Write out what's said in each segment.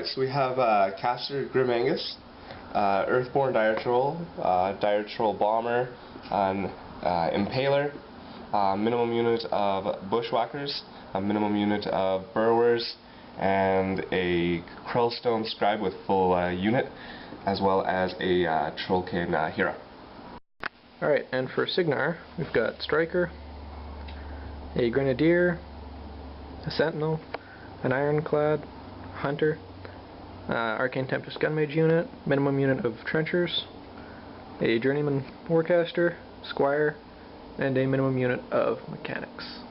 Alright, so we have Caster Grim Angus, Earthborn Dire Troll, Dire Troll Bomber, an Impaler, minimum unit of Bushwackers, a minimum unit of Burrowers, and a Krielstone Scribe with full unit, as well as a Trollkin hero. Alright, and for Cygnar, we've got Stryker, a Grenadier, a Sentinel, an Ironclad, Hunter, Arcane Tempest Gunmage unit, minimum unit of Trenchers, a Journeyman Warcaster, Squire, and a minimum unit of Mechaniks.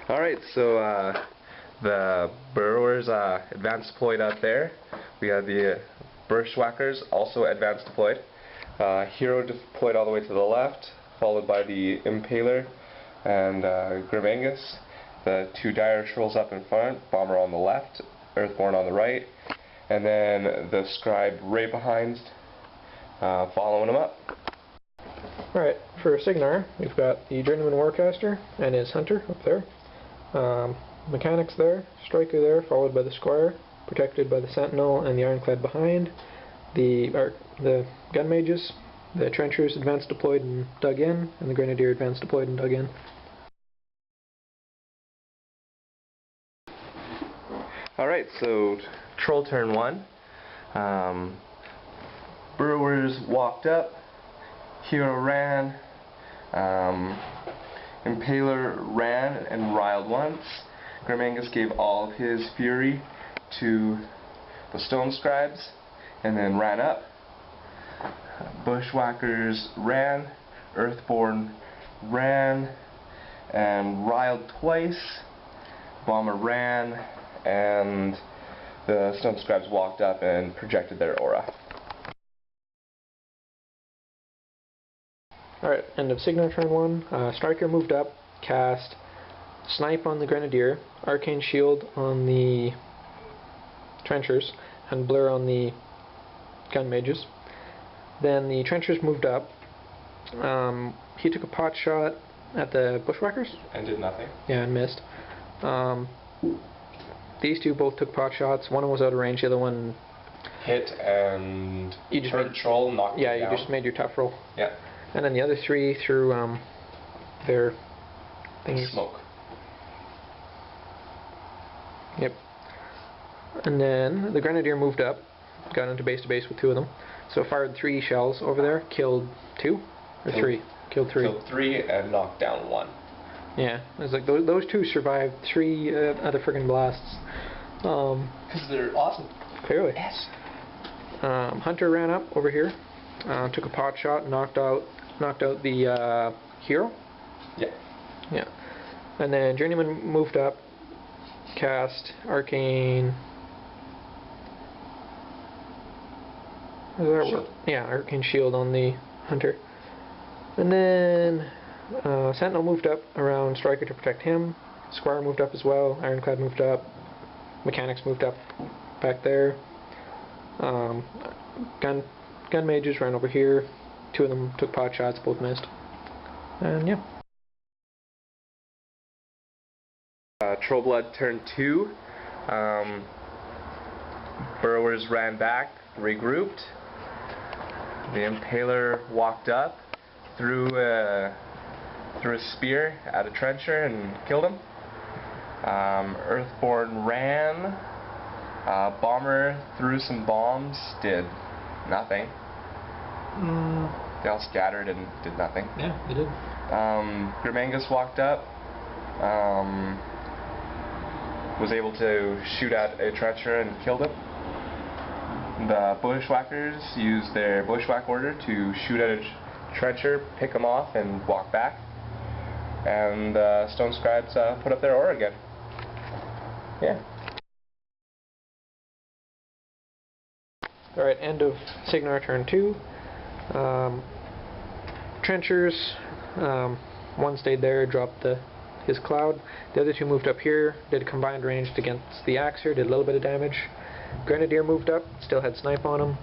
Alright, so the Burrowers advanced deployed out there. We have the Bushwackers also advanced deployed. Hero deployed all the way to the left, followed by the Impaler and Grim Angus. The two Dire Trolls up in front, Bomber on the left, Earthborn on the right, and then the Scribe right behind, following them up. Alright, for Cygnar, we've got the Journeyman Warcaster and his Hunter up there. Mechaniks there, Stryker there, followed by the Squire, protected by the Sentinel and the Ironclad behind. The Gun Mages, the Trenchers advanced deployed and dug in, and the Grenadier advanced deployed and dug in. Alright, so Troll turn 1. Burrowers walked up, Hero ran, Impaler ran and riled once. Grim Angus gave all of his fury to the Stonescribes and then ran up. Bushwackers ran, Earthborn ran and riled twice. Bomber ran, and the Stonescribes walked up and projected their aura. Alright, end of Cygnar turn 1. Stryker moved up, cast Snipe on the Grenadier, Arcane Shield on the Trenchers, and Blur on the Gun Mages. Then the Trenchers moved up. He took a pot shot at the Bushwackers. And did nothing. Yeah, and missed. These two both took pot shots. One was out of range, the other one hit and hurt a troll, knocked him down. Yeah, you just made your tough roll. Yeah. And then the other three threw their thingies. Smoke. Yep. And then the Grenadier moved up, got into base to base with two of them. So fired 3 shells over there, killed 2 or 3. Killed 3. Killed 3 and knocked down 1. Yeah, it was like those 2 survived 3 other friggin' blasts. Because they're awesome. Clearly. Yes. Hunter ran up over here, took a pot shot, knocked out the hero. Yeah. Yeah. And then Journeyman moved up, cast Arcane. Shield. Yeah, Arcane Shield on the Hunter. And then Sentinel moved up around Stryker to protect him. Squire moved up as well. Ironclad moved up. Mechaniks moved up back there. Gun Mages ran over here. 2 of them took pot shots, both missed. And yeah. Trollblood turn 2. Burrowers ran back, regrouped. The Impaler walked up, threw a spear at a trencher and killed him. Earthborn ran. Bomber threw some bombs, did nothing. they all scattered and did nothing. Yeah, they did. Angus walked up, was able to shoot at a trencher and killed him. The Bushwackers used their Bushwhack order to shoot at a trencher, pick him off, and walk back. And the Stonescribes put up their aura again. Yeah. Alright, end of Cygnar turn 2. Trenchers, one stayed there, dropped his cloud. The other two moved up here, did combined ranged against the Axer, did a little bit of damage. Grenadier moved up, still had snipe on him,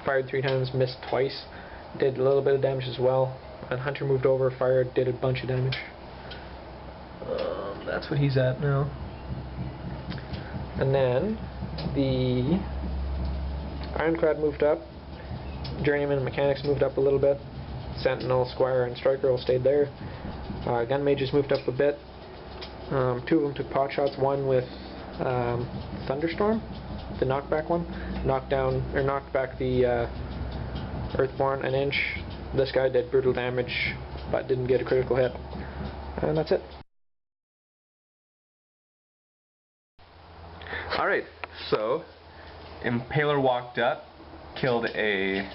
fired 3 times, missed twice, did a little bit of damage as well. And Hunter moved over, fired, did a bunch of damage. That's what he's at now. And then the Ironclad moved up, Journeyman and Mechaniks moved up a little bit, Sentinel, Squire, and Stryker all stayed there. Gun mages moved up a bit. 2 of them took pot shots, one with Thunderstorm, the knockback one, knocked back the Earthborn an inch. This guy did brutal damage, but didn't get a critical hit. And that's it. Alright, so Impaler walked up, killed a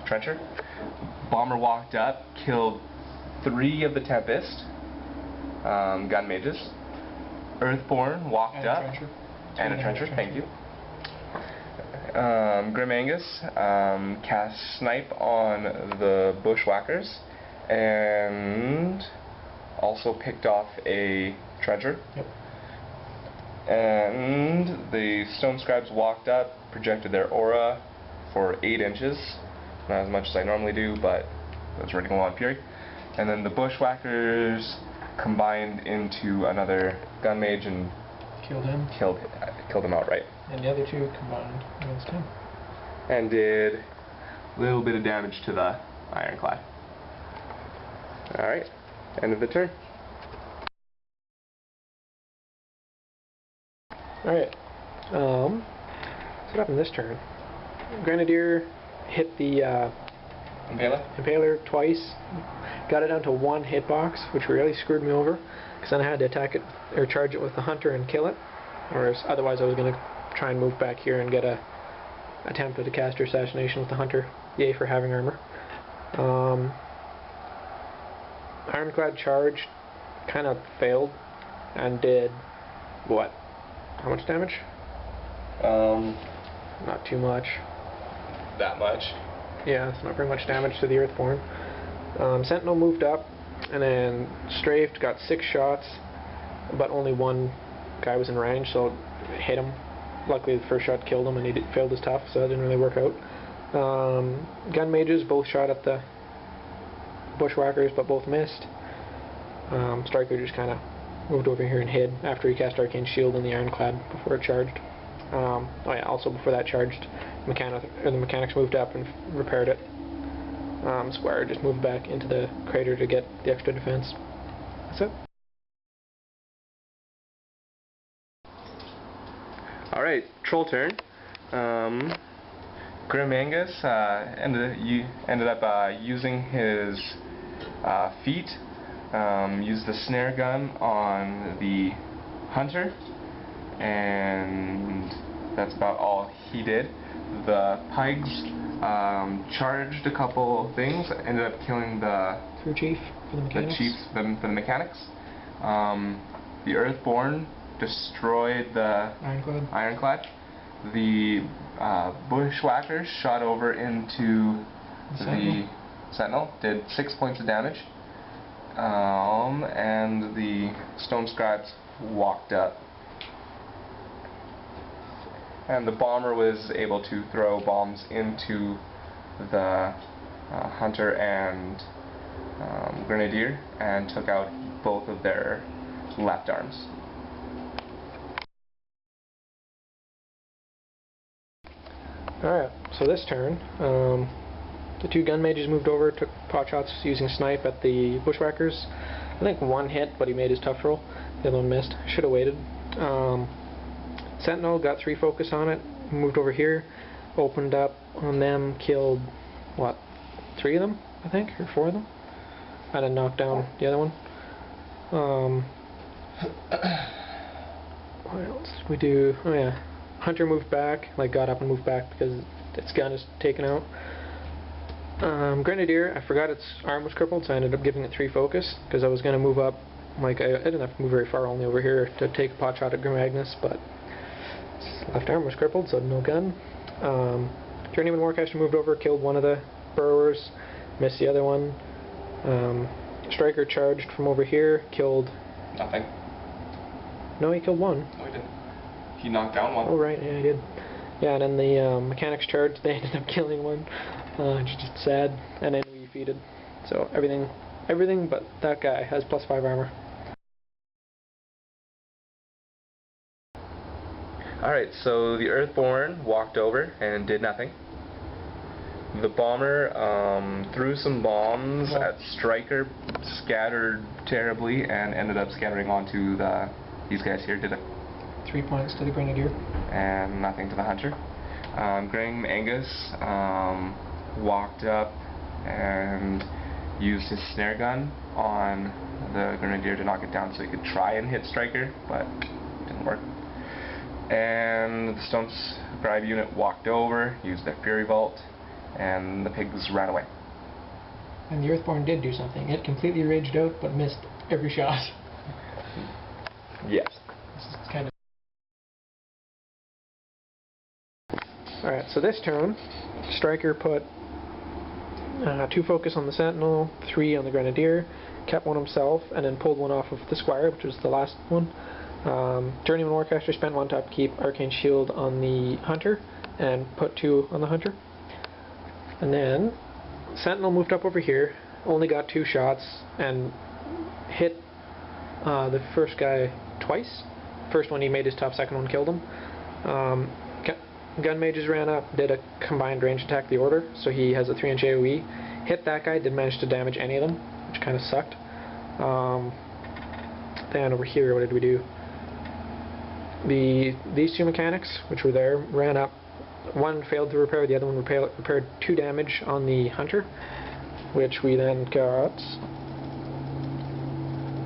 trencher. Bomber walked up, killed 3 of the Tempest gun mages. Earthborn walked up, and a trencher, thank you. Angus cast snipe on the Bushwackers and also picked off a trencher. Yep. And the Stonescribes walked up, projected their aura for 8 inches. Not as much as I normally do, but it was running low on fury. And then the Bushwackers combined into another gun mage and Killed him. Killed him outright. And the other 2 combined against him. And did a little bit of damage to the Ironclad. Alright, end of the turn. Alright, so what happened this turn? Grenadier hit the Impaler twice, got it down to 1 hitbox, which really screwed me over, because then I had to attack it, or charge it with the Hunter and kill it, or otherwise I was going to try and move back here and get a attempt at a caster assassination with the Hunter, yay for having armor. Ironclad charged, kind of failed, and did, what? How much damage? Not too much. That much. Yeah, it's not very much damage to the Earthborn. Sentinel moved up, and then strafed, got 6 shots, but only 1 guy was in range, so it hit him. Luckily the first shot killed him, and he failed his tough, so that didn't really work out. Gun mages both shot at the Bushwhackers, but both missed. Stryker just kind of moved over here and hid after he cast Arcane Shield on the Ironclad before it charged. Oh yeah, also before that charged, the Mechaniks moved up and repaired it. Squire just moved back into the crater to get the extra defense. That's it. Alright, troll turn. Angus ended up using his feet, used the snare gun on the Hunter, and that's about all he did. The Pygs charged a couple things, ended up killing the Crew Chief for the Mechaniks. For the Mechaniks. The Earthborn destroyed the Ironclad. The Bushwackers shot over into the Sentinel, did 6 points of damage, and the Stonescribes walked up. And the bomber was able to throw bombs into the Hunter and Grenadier and took out both of their left arms. Alright, so this turn, the 2 gun mages moved over, took pot shots using snipe at the Bushwackers. I think 1 hit, but he made his tough roll. The other one missed. Should have waited. Sentinel got 3 focus on it, moved over here, opened up on them, killed, what, 3 of them, I think, or 4 of them. And then knocked down the other one. What else did we do? Oh yeah, Hunter moved back, like got up and moved back because its gun is taken out. Grenadier, I forgot its arm was crippled, so I ended up giving it 3 focus because I was going to move up. Like I didn't have to move very far, only over here to take a pot shot at Agnes, but its left arm was crippled, so no gun. Journeyman Warcaster moved over, killed one of the Burrowers, missed the other one. Stryker charged from over here, killed... Nothing. No, he killed one. No, he didn't. He knocked down one. Oh, right, yeah, he did. Yeah, and then the Mechaniks charged, they ended up killing one. Just sad. And then we defeated. So everything but that guy has +5 armor. Alright, so the Earthborn walked over and did nothing. The bomber threw some bombs at Stryker, scattered terribly, and ended up scattering onto these guys here. Did it? 3 points to the Grenadier. And nothing to the Hunter. Angus walked up and used his snare gun on the Grenadier to knock it down so he could try and hit Stryker, but it didn't work. And the Stonescribe unit walked over, used their Fury Vault, and the pigs ran away. And the Earthborn did do something. It completely raged out, but missed every shot. Yes. This is kind of... Alright, so this turn, Stryker put 2 focus on the Sentinel, 3 on the Grenadier, kept one himself, and then pulled one off of the Squire, which was the last one. Journeyman Warcaster spent 1 to upkeep Arcane Shield on the Hunter, and put 2 on the Hunter. And then Sentinel moved up over here, only got 2 shots, and hit the first guy twice. First one he made his tough, second one killed him. Gun Mages ran up, did a combined range attack the Order, so he has a 3-inch AoE. Hit that guy, didn't manage to damage any of them, which kind of sucked. Then over here, what did we do? These 2 Mechaniks, which were there, ran up. One failed to repair, the other one repaired 2 damage on the Hunter, which we then got...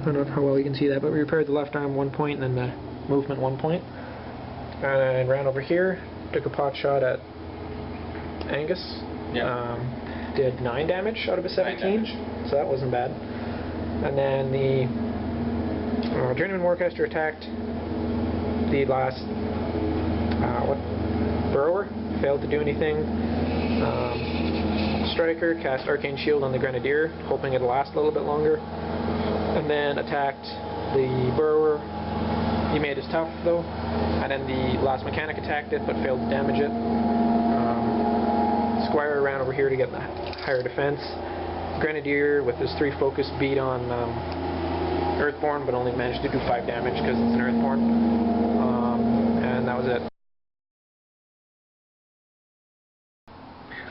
I don't know how well you can see that, but we repaired the left arm 1 point and then the movement 1 point. And ran over here, took a pot shot at Angus. Yeah. Did 9 damage out of a 17, so that wasn't bad. And then the Journeyman Warcaster attacked the last Burrower, failed to do anything. Stryker cast Arcane Shield on the Grenadier, hoping it'll last a little bit longer, and then attacked the Burrower. He made his tough though, and then the last Mechanik attacked it but failed to damage it. Squire ran over here to get the higher defense. Grenadier with his 3 focus beat on Earthborn, but only managed to do 5 damage because it's an Earthborn. And that was it.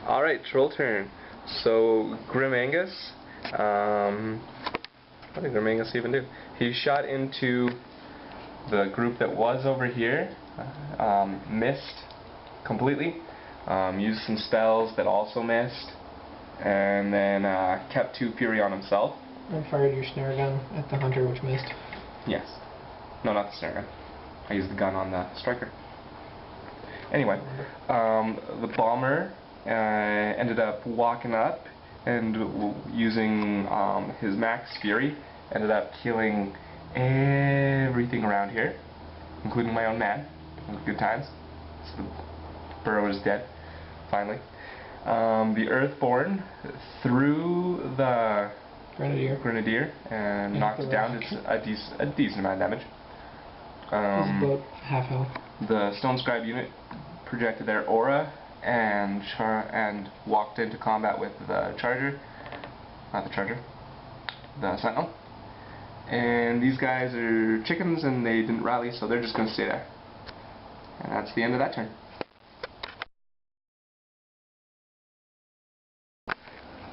Alright, Troll turn. So, Angus, what did Angus even do? He shot into the group that was over here, missed completely, used some spells that also missed, and then kept 2 Fury on himself. And fired your snare gun at the Hunter, which missed. Yes. No, not the snare gun. I used the gun on the Stryker. Anyway, the bomber ended up walking up and using his max Fury, ended up killing everything around here, including my own man. Good times. So the Burrow is dead, finally. The Earthborn threw the Grenadier and knocked it down. It's a decent amount of damage. It's about half health. The Stonescribe unit projected their aura and walked into combat with the the Sentinel. And these guys are chickens and they didn't rally, so they're just going to stay there. And that's the end of that turn.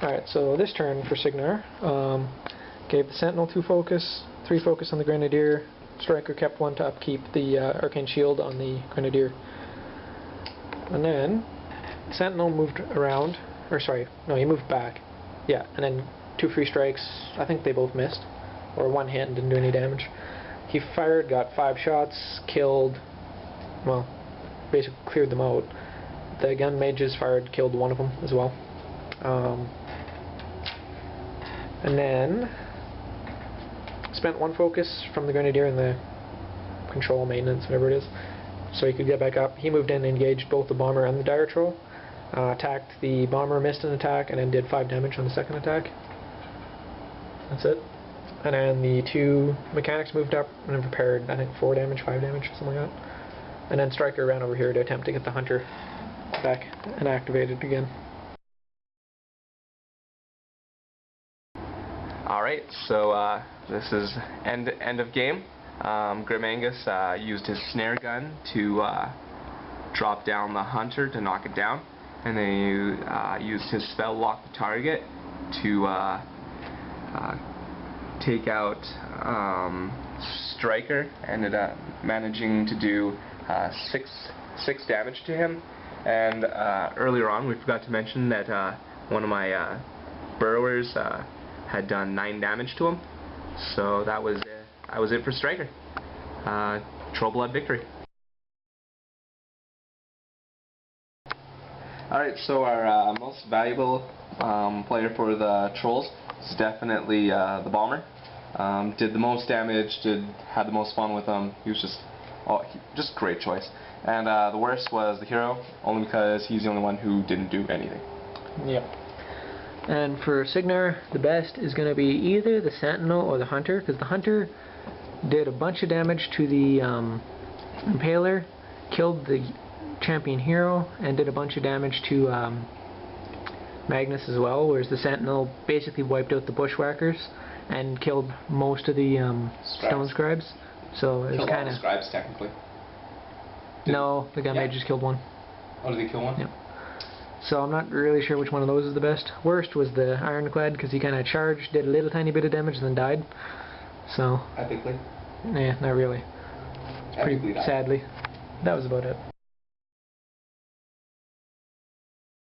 Alright, so this turn for Cygnar, gave the Sentinel 2 focus, 3 focus on the Grenadier. Stryker kept 1 to upkeep the Arcane Shield on the Grenadier. And then Sentinel moved around, or sorry, no, he moved back. Yeah, and then 2 free strikes. I think they both missed, or one hit and didn't do any damage. He fired, got 5 shots, killed, well, basically cleared them out. The gun mages fired, killed one of them as well. And then spent 1 focus from the Grenadier in the control maintenance, whatever it is, so he could get back up. He moved in and engaged both the bomber and the dire troll. Attacked the bomber, missed an attack, and then did 5 damage on the second attack. That's it. And then the 2 Mechaniks moved up and prepared, I think, 4 damage, 5 damage, something like that. And then Stryker ran over here to attempt to get the hunter back and activated again. Alright, so this is end of game. Angus used his snare gun to drop down the hunter to knock it down, and then he used his spell lock the target to take out Stryker. Ended up managing to do 6 damage to him. And earlier on, we forgot to mention that one of my Burrowers had done 9 damage to him. So that was it for Stryker. Trollblood victory. Alright, so our most valuable player for the Trolls is definitely the Bomber. Did the most damage, had the most fun with him. He was just great choice. And the worst was the hero, only because he's the only one who didn't do anything. Yep. And for Cygnar, the best is going to be either the Sentinel or the Hunter, because the Hunter did a bunch of damage to the Impaler, killed the champion hero, and did a bunch of damage to Magnus as well, whereas the Sentinel basically wiped out the Bushwackers and killed most of the Stonescribes. So it was kind of... Scribes, technically. No, the gun mages killed one. Oh, did they kill one? Yep. So I'm not really sure which one of those is the best. Worst was the Ironclad, because he kind of charged, did a little tiny bit of damage, and then died. So... Epically? Yeah, not really. Pretty sadly. That was about it.